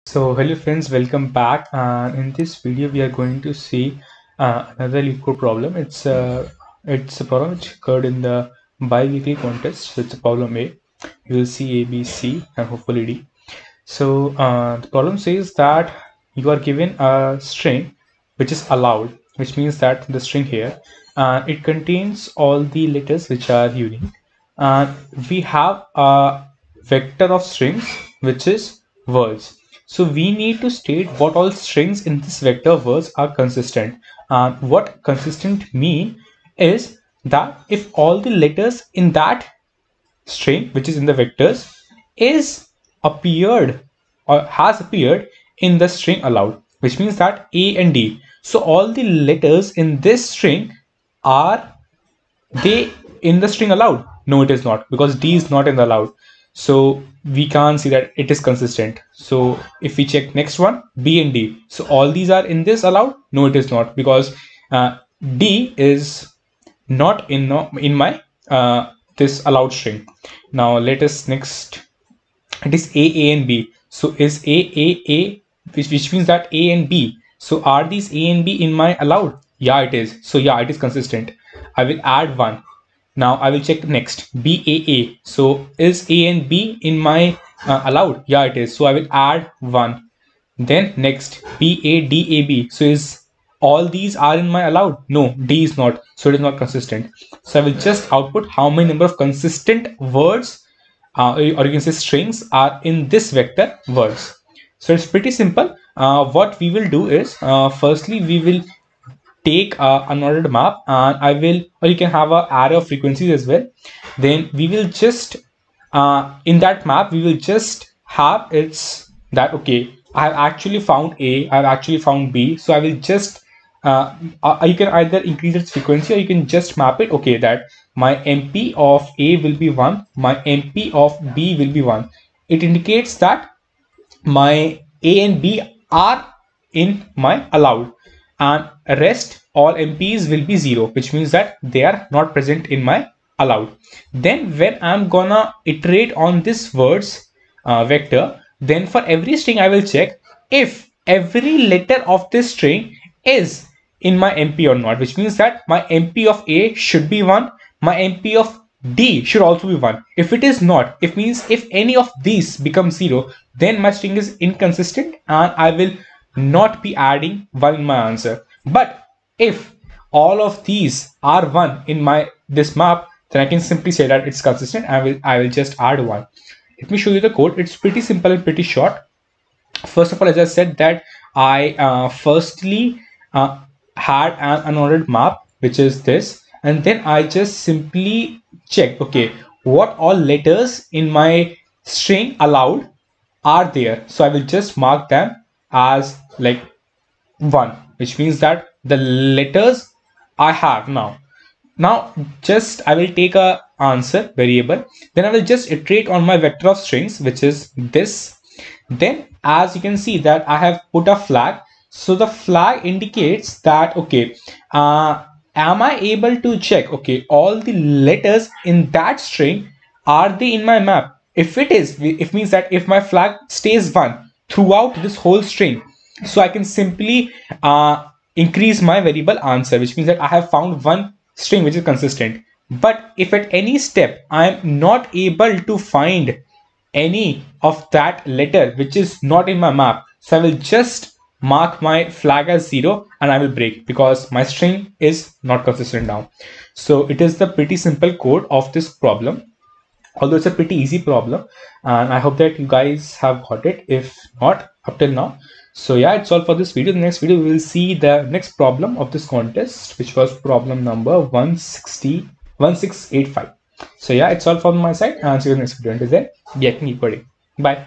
So hello friends, welcome back. In this video, we are going to see another LeetCode problem. It's a problem which occurred in the bi-weekly contest. So it's a problem A. You will see A, B, C, and hopefully D. So the problem says that you are given a string which is allowed, which means that the string here it contains all the letters which are unique, and we have a vector of strings which is words. So we need to state what all strings in this vector words are consistent. And what consistent mean is that if all the letters in that string which is in the vectors is appeared or has appeared in the string allowed, which means that A and D. So all the letters in this string are they in the string allowed? No, it is not, because D is not in the allowed. So we can't see that it is consistent. So if we check next one, B and D. So all these are in this allowed? No, it is not, because D is not in my this allowed string. Now let us next. It is A and B. So is A, which means that A and B. So are these A and B in my allowed? Yeah, it is. So yeah, it is consistent. I will add one. Now I will check next. BAA. So is A and B in my allowed? Yeah, it is. So I will add one. Then next BADAB. So is all these are in my allowed? No, D is not. So it is not consistent. So I will just output how many number of consistent words or you can say strings are in this vector words. So it's pretty simple. What we will do is firstly we will take an ordered map, and I will, or you can have an array of frequencies as well. Then we will just in that map we will just have it's that okay, I have actually found A, I have actually found B. So I will just you can either increase its frequency or you can just map it. Okay, that my MP of A will be 1, my MP of B will be 1. It indicates that my A and B are in my allowed, and rest all MPs will be 0, which means that they are not present in my allowed. Then when I'm gonna iterate on this words vector, then for every string I will check if every letter of this string is in my MP or not, which means that my MP of A should be 1, my MP of D should also be 1. If it is not, it means if any of these becomes 0, then my string is inconsistent and I will not be adding 1 in my answer. But if all of these are 1 in my this map, then I can simply say that it's consistent. I will just add 1. Let me show you the code. It's pretty simple and pretty short. First of all, as I said that I firstly had an unordered map, which is this, and then I just simply check okay, what all letters in my string allowed are there. So I will just mark them as like 1, which means that the letters I have now just I will take a answer variable, then I will just iterate on my vector of strings, which is this. Then as you can see that I have put a flag. So the flag indicates that okay, am I able to check okay, all the letters in that string, are they in my map? If it is, it means that if my flag stays 1 throughout this whole string, so I can simply increase my variable answer, which means that I have found one string which is consistent. But if at any step I am not able to find any of that letter which is not in my map, so I will just mark my flag as 0 and I will break, because my string is not consistent now. So it is the pretty simple code of this problem, although it's a pretty easy problem, and I hope that you guys have got it, if not up till now. So yeah, it's all for this video. The next video we will see the next problem of this contest, which was problem number 1685. So yeah, it's all from my side, and see you in the next video. Until then, keep coding. Bye.